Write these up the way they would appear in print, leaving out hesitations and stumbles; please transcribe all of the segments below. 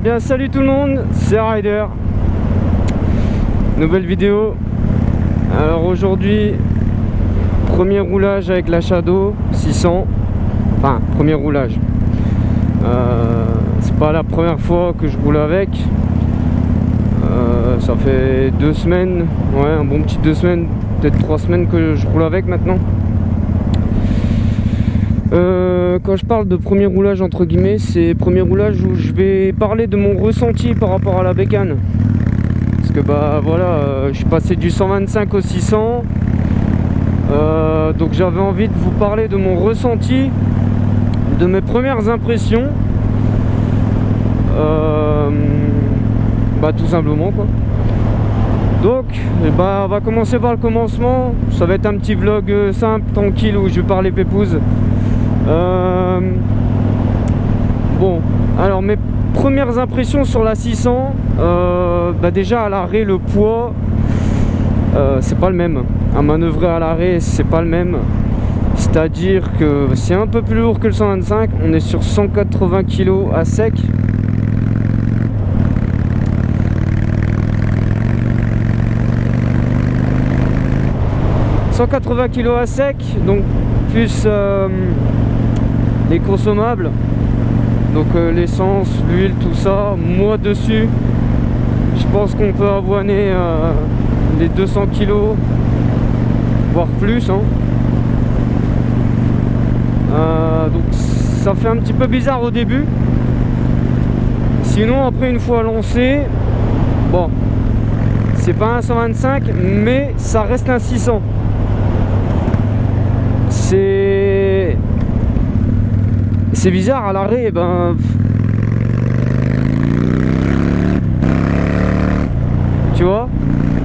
bien salut tout le monde, c'est Rider. Nouvelle vidéo. Alors aujourd'hui, premier roulage avec la Shadow 600. Enfin, premier roulage. C'est pas la première fois que je roule avec. Ça fait 2 semaines, ouais, un bon petit 2 semaines, peut-être 3 semaines que je roule avec maintenant. Quand je parle de premier roulage entre guillemets, c'est premier roulage où je vais parler de mon ressenti par rapport à la bécane. Parce que bah voilà, je suis passé du 125 au 600. Donc j'avais envie de vous parler de mon ressenti, de mes premières impressions. Bah tout simplement quoi. Donc bah, on va commencer par le commencement. Ça va être un petit vlog simple, tranquille, où je vais parler pépouze. Bon, alors mes premières impressions sur la 600, bah déjà à l'arrêt le poids c'est pas le même. À manœuvrer à l'arrêt c'est pas le même. C'est-à-dire que c'est un peu plus lourd que le 125. On est sur 180 kg à sec. « 180 kg à sec, donc plus les consommables, donc l'essence, l'huile, tout ça. Moi dessus, je pense qu'on peut avoiner les 200 kg, voire plus. Hein. Donc ça fait un petit peu bizarre au début. Sinon après une fois lancé, bon, c'est pas un 125, mais ça reste un 600. C'est bizarre à l'arrêt, ben tu vois,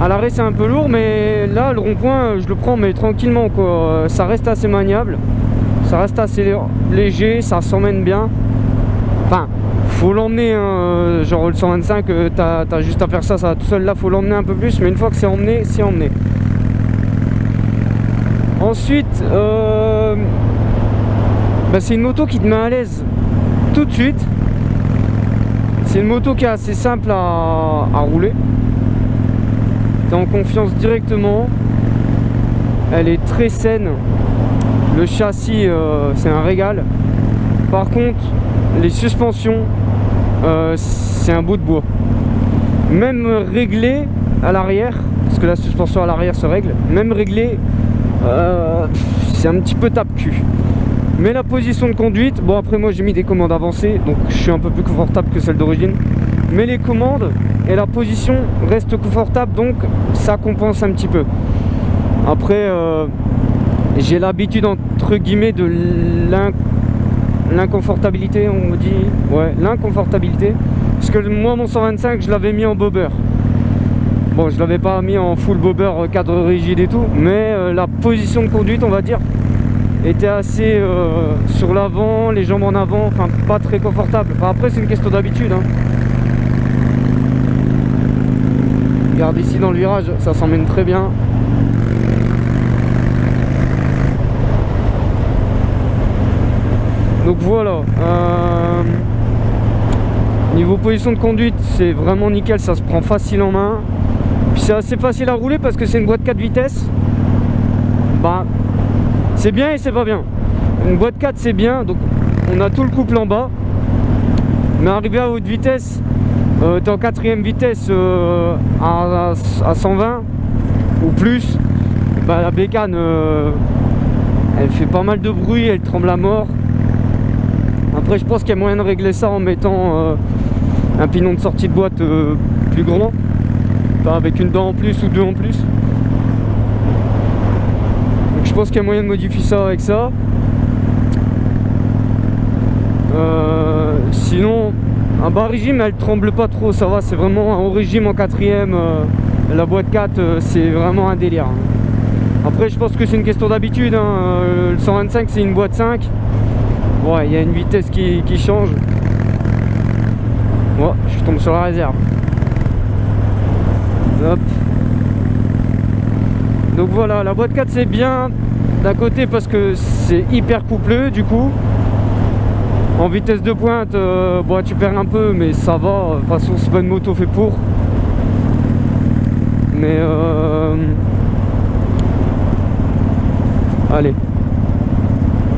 à l'arrêt c'est un peu lourd, mais là le rond-point je le prends mais tranquillement quoi. Ça reste assez maniable, ça reste assez léger, ça s'emmène bien. Enfin, faut l'emmener hein. Genre le 125 t'as juste à faire ça, ça va tout seul. Là faut l'emmener un peu plus, mais une fois que c'est emmené, c'est emmené. Ensuite, bah c'est une moto qui te met à l'aise tout de suite. C'est une moto qui est assez simple à rouler. Tu es en confiance directement. Elle est très saine. Le châssis, c'est un régal. Par contre, les suspensions, c'est un bout de bois. Même réglé à l'arrière, parce que la suspension à l'arrière se règle, même réglé, c'est un petit peu tape-cul. Mais la position de conduite, bon après moi j'ai mis des commandes avancées, donc je suis un peu plus confortable que celle d'origine. Mais les commandes et la position restent confortables, donc ça compense un petit peu. Après j'ai l'habitude entre guillemets de l'inconfortabilité, on me dit, ouais, l'inconfortabilité. Parce que moi mon 125 je l'avais mis en bobber. Bon, je l'avais pas mis en full bobber, cadre rigide et tout, mais la position de conduite, on va dire, était assez sur l'avant, les jambes en avant, enfin pas très confortable. Enfin, après c'est une question d'habitude. Hein. Regarde ici dans le virage, ça s'emmène très bien. Donc voilà. Niveau position de conduite, c'est vraiment nickel, ça se prend facile en main. Puis c'est assez facile à rouler parce que c'est une boîte 4 vitesses. Bah, c'est bien et c'est pas bien. Une boîte 4 c'est bien, donc on a tout le couple en bas. Mais arrivé à haute vitesse, t'es en 4ème vitesse à 120 ou plus, bah la bécane elle fait pas mal de bruit, elle tremble à mort. Après je pense qu'il y a moyen de régler ça en mettant un pignon de sortie de boîte plus grand. Avec une dent en plus ou 2 en plus. Donc je pense qu'il y a moyen de modifier ça avec ça. Sinon un bas régime elle tremble pas trop, ça va, c'est vraiment un haut régime en 4ème. La boîte 4 c'est vraiment un délire. Après je pense que c'est une question d'habitude hein. Le 125 c'est une boîte 5. Ouais, il y a une vitesse qui change. Ouais, je tombe sur la réserve. Hop. Donc voilà, la boîte 4 c'est bien d'un côté parce que c'est hyper coupleux du coup. En vitesse de pointe, bon, tu perds un peu, mais ça va. De toute façon, c'est pas une moto fait pour. Mais allez,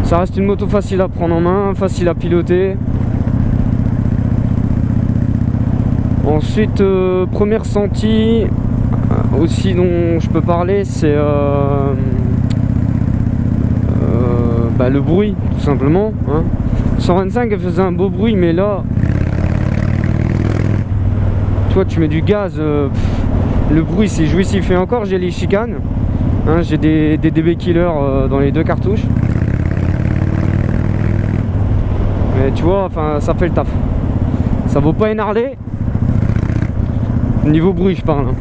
ça reste une moto facile à prendre en main, facile à piloter. Ensuite, premier ressenti aussi dont je peux parler, c'est le bruit, tout simplement, hein. 125 elle faisait un beau bruit, mais là, tu vois, tu mets du gaz, le bruit c'est jouissif. Et encore, j'ai les chicanes, hein, j'ai des DB killers dans les deux cartouches. Mais tu vois, enfin, ça fait le taf. Ça vaut pas une Harley. Niveau bruit, je parle. Hein.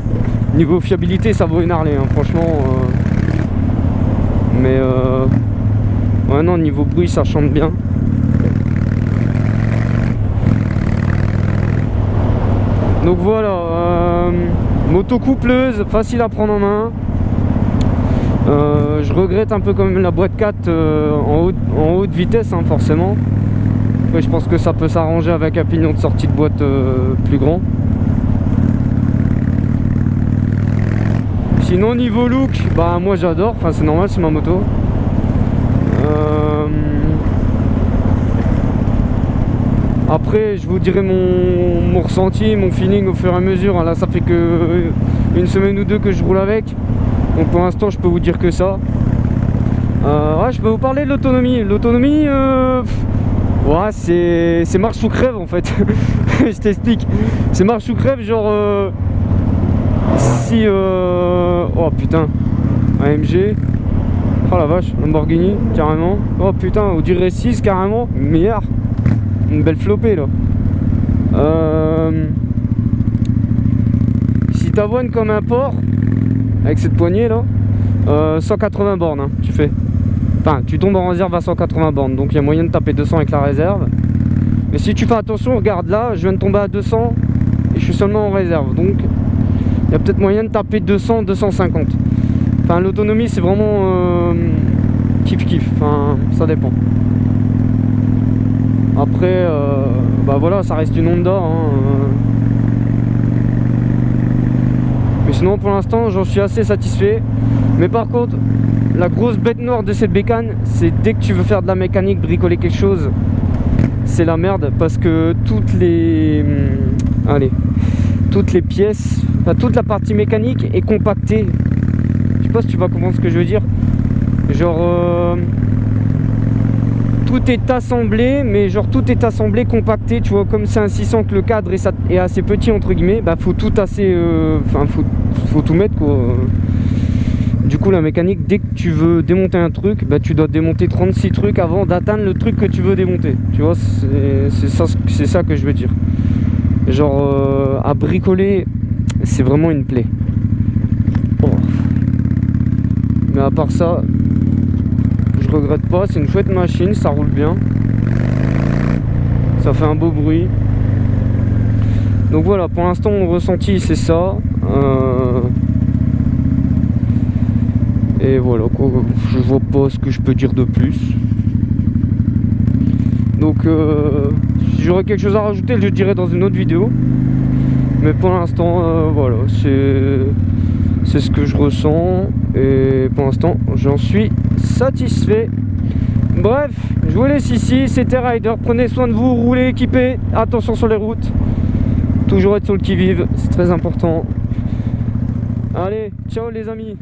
Niveau fiabilité, ça vaut une Harley, hein, franchement. Mais ouais, non, niveau bruit, ça chante bien. Donc voilà, moto coupleuse, facile à prendre en main. Je regrette un peu quand même la boîte 4 en haute vitesse, hein, forcément. Après, je pense que ça peut s'arranger avec un pignon de sortie de boîte plus grand. Sinon, niveau look, bah moi j'adore, enfin c'est normal, c'est ma moto. Après, je vous dirai mon ressenti, mon feeling au fur et à mesure. Là, ça fait que une semaine ou deux que je roule avec. Donc pour l'instant, je peux vous dire que ça. Ouais, je peux vous parler de l'autonomie. L'autonomie, ouais, c'est marche ou crève en fait. Je t'explique. C'est marche ou crève, genre si oh putain, AMG. Oh la vache, Lamborghini, carrément. Oh putain, on dirait 6 carrément. Merde. Une belle flopée là. Si t'avoines comme un porc avec cette poignée là, 180 bornes, hein, tu fais. Enfin, tu tombes en réserve à 180 bornes, donc il y a moyen de taper 200 avec la réserve. Mais si tu fais attention, regarde là, je viens de tomber à 200 et je suis seulement en réserve, donc il y a peut-être moyen de taper 200, 250. Enfin, l'autonomie c'est vraiment kiff, enfin ça dépend. Après, bah voilà, ça reste une Honda, hein, mais sinon pour l'instant j'en suis assez satisfait. Mais par contre, la grosse bête noire de cette bécane, c'est dès que tu veux faire de la mécanique, bricoler quelque chose, c'est la merde, parce que toutes les pièces, enfin toute la partie mécanique est compactée. Je sais pas si tu vas comprendre ce que je veux dire. Genre tout est assemblé, mais genre tout est assemblé, compacté, tu vois, comme c'est un 600 que le cadre est assez petit entre guillemets, bah faut tout assez, enfin faut tout mettre quoi. Du coup la mécanique, dès que tu veux démonter un truc, bah tu dois démonter 36 trucs avant d'atteindre le truc que tu veux démonter, tu vois, c'est ça que je veux dire. Genre à bricoler, c'est vraiment une plaie. Oh. Mais à part ça, je regrette pas, c'est une chouette machine, ça roule bien, ça fait un beau bruit. Donc voilà, pour l'instant mon ressenti c'est ça. Et voilà quoi, je vois pas ce que je peux dire de plus. Donc si j'aurais quelque chose à rajouter, je le dirai dans une autre vidéo. Mais pour l'instant voilà, c'est ce que je ressens. Et pour l'instant j'en suis satisfait. Bref, je vous laisse ici, c'était Rider, prenez soin de vous, roulez équipés, attention sur les routes, toujours être sur le qui-vive, c'est très important. Allez, ciao les amis.